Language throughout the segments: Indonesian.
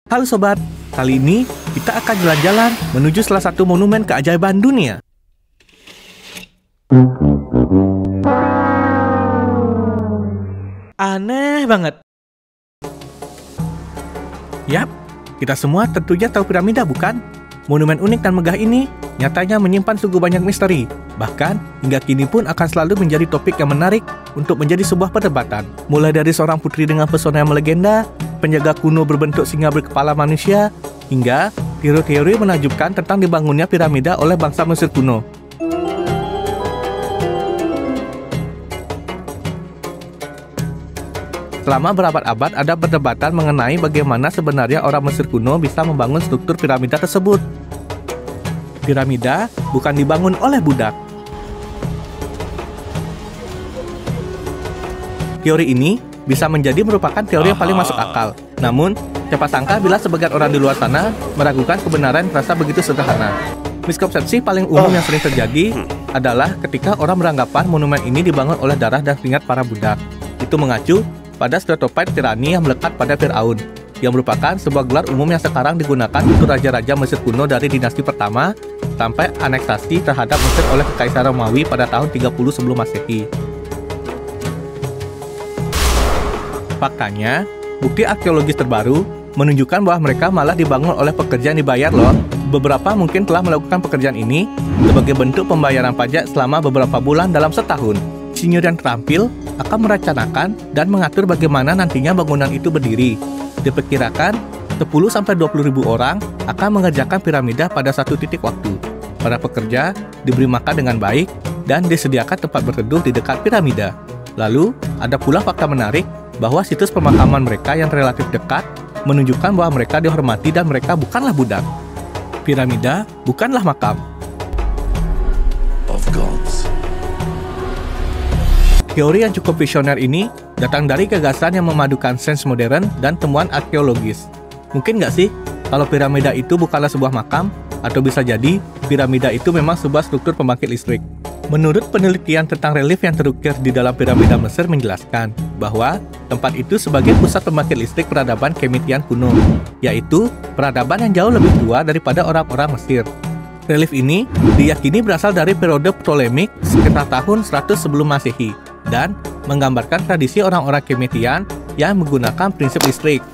Halo sobat, kali ini kita akan jalan-jalan menuju salah satu monumen keajaiban dunia. Aneh banget. Yap, kita semua tentunya tahu piramida bukan? Monumen unik dan megah ini nyatanya menyimpan sungguh banyak misteri. Bahkan, hingga kini pun akan selalu menjadi topik yang menarik untuk menjadi sebuah perdebatan. Mulai dari seorang putri dengan pesona yang melegenda, penjaga kuno berbentuk singa berkepala manusia, hingga teori-teori menakjubkan tentang dibangunnya piramida oleh bangsa Mesir kuno. Selama berabad-abad ada perdebatan mengenai bagaimana sebenarnya orang Mesir kuno bisa membangun struktur piramida tersebut. Piramida bukan dibangun oleh budak. Teori ini bisa menjadi merupakan teori yang paling masuk akal. Namun, siapa sangka bila sebagian orang di luar sana meragukan kebenaran terasa begitu sederhana. Miskonsepsi paling umum yang sering terjadi adalah ketika orang beranggapan monumen ini dibangun oleh darah dan keringat para budak. Itu mengacu pada stereotip tirani yang melekat pada Firaun, yang merupakan sebuah gelar umum yang sekarang digunakan untuk raja-raja Mesir kuno dari dinasti pertama sampai aneksasi terhadap Mesir oleh Kekaisaran Romawi pada tahun 30 sebelum Masehi. Faktanya, bukti arkeologis terbaru menunjukkan bahwa mereka malah dibangun oleh pekerja yang dibayar loh. Beberapa mungkin telah melakukan pekerjaan ini sebagai bentuk pembayaran pajak selama beberapa bulan dalam setahun. Insinyur yang terampil akan merencanakan dan mengatur bagaimana nantinya bangunan itu berdiri. Diperkirakan 10-20 ribu orang akan mengerjakan piramida pada satu titik waktu. Para pekerja diberi makan dengan baik dan disediakan tempat berteduh di dekat piramida. Lalu, ada pula fakta menarik bahwa situs pemakaman mereka yang relatif dekat menunjukkan bahwa mereka dihormati dan mereka bukanlah budak. Piramida bukanlah makam. Teori yang cukup visioner ini datang dari gagasan yang memadukan sains modern dan temuan arkeologis. Mungkin nggak sih kalau piramida itu bukanlah sebuah makam, atau bisa jadi piramida itu memang sebuah struktur pembangkit listrik. Menurut penelitian tentang relief yang terukir di dalam piramida Mesir menjelaskan bahwa tempat itu sebagai pusat pembangkit listrik peradaban Kemitian kuno, yaitu peradaban yang jauh lebih tua daripada orang-orang Mesir. Relief ini diyakini berasal dari periode Ptolemik sekitar tahun 100 sebelum Masehi dan menggambarkan tradisi orang-orang Kemitian yang menggunakan prinsip listrik.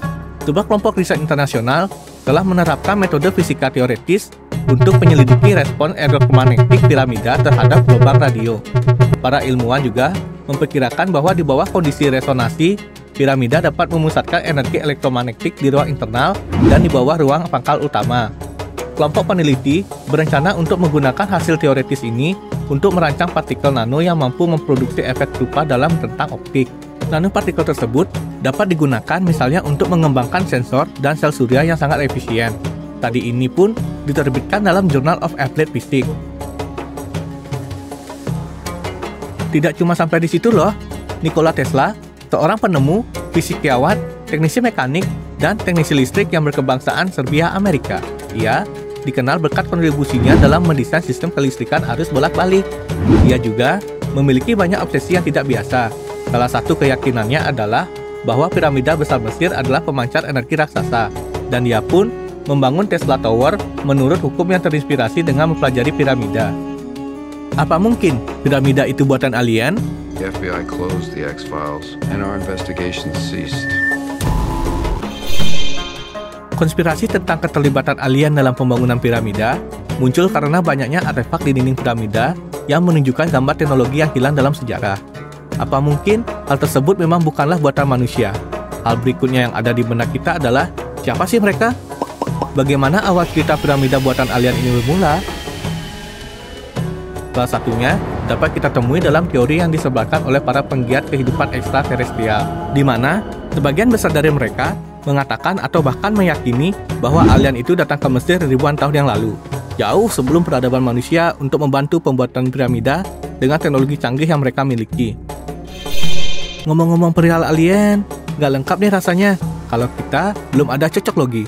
Sebuah kelompok riset internasional telah menerapkan metode fisika teoretis untuk menyelidiki respons elektromagnetik piramida terhadap gelombang radio. Para ilmuwan juga memperkirakan bahwa di bawah kondisi resonansi, piramida dapat memusatkan energi elektromagnetik di ruang internal dan di bawah ruang pangkal utama. Kelompok peneliti berencana untuk menggunakan hasil teoretis ini untuk merancang partikel nano yang mampu memproduksi efek serupa dalam rentang optik. Nanopartikel tersebut dapat digunakan misalnya untuk mengembangkan sensor dan sel surya yang sangat efisien. Tadi ini pun diterbitkan dalam Journal of Applied Physics. Tidak cuma sampai di situ loh, Nikola Tesla, seorang penemu, fisikawan, teknisi mekanik, dan teknisi listrik yang berkebangsaan Serbia Amerika. Ia dikenal berkat kontribusinya dalam mendesain sistem kelistrikan arus bolak-balik. Ia juga memiliki banyak obsesi yang tidak biasa. Salah satu keyakinannya adalah bahwa piramida besar Mesir adalah pemancar energi raksasa, dan ia pun membangun Tesla Tower menurut hukum yang terinspirasi dengan mempelajari piramida. Apa mungkin piramida itu buatan alien? The FBI closed the X-Files and our investigation ceased. Konspirasi tentang keterlibatan alien dalam pembangunan piramida muncul karena banyaknya artefak di dinding piramida yang menunjukkan gambar teknologi yang hilang dalam sejarah. Apa mungkin hal tersebut memang bukanlah buatan manusia? Hal berikutnya yang ada di benak kita adalah, siapa sih mereka? Bagaimana awal cerita piramida buatan alien ini bermula? Salah satunya dapat kita temui dalam teori yang disebarkan oleh para penggiat kehidupan ekstraterestrial, di mana sebagian besar dari mereka mengatakan atau bahkan meyakini bahwa alien itu datang ke Mesir ribuan tahun yang lalu, jauh sebelum peradaban manusia untuk membantu pembuatan piramida dengan teknologi canggih yang mereka miliki. Ngomong-ngomong perihal alien, gak lengkap nih rasanya kalau kita belum ada cocok logi.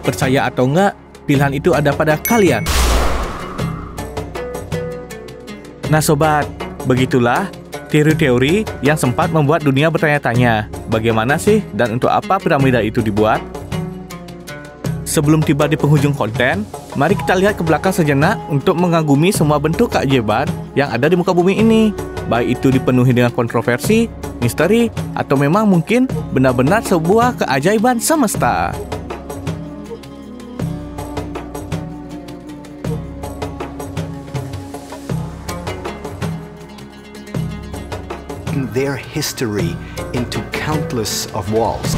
Percaya atau enggak, pilihan itu ada pada kalian. Nah sobat, begitulah teori-teori yang sempat membuat dunia bertanya-tanya, bagaimana sih dan untuk apa piramida itu dibuat? Sebelum tiba di penghujung konten, mari kita lihat ke belakang sejenak untuk mengagumi semua bentuk keajaiban yang ada di muka bumi ini. Baik itu dipenuhi dengan kontroversi, misteri, atau memang mungkin benar-benar sebuah keajaiban semesta. Their history into countless of walls.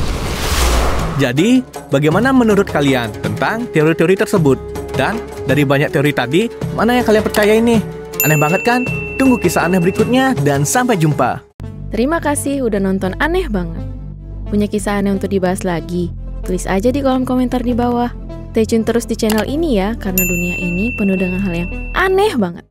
Jadi, bagaimana menurut kalian tentang teori-teori tersebut? Dan dari banyak teori tadi, mana yang kalian percaya ini? Aneh banget kan? Tunggu kisah aneh berikutnya dan sampai jumpa. Terima kasih udah nonton Aneh Banget. Punya kisah aneh untuk dibahas lagi? Tulis aja di kolom komentar di bawah. Stay tune terus di channel ini ya, karena dunia ini penuh dengan hal yang aneh banget.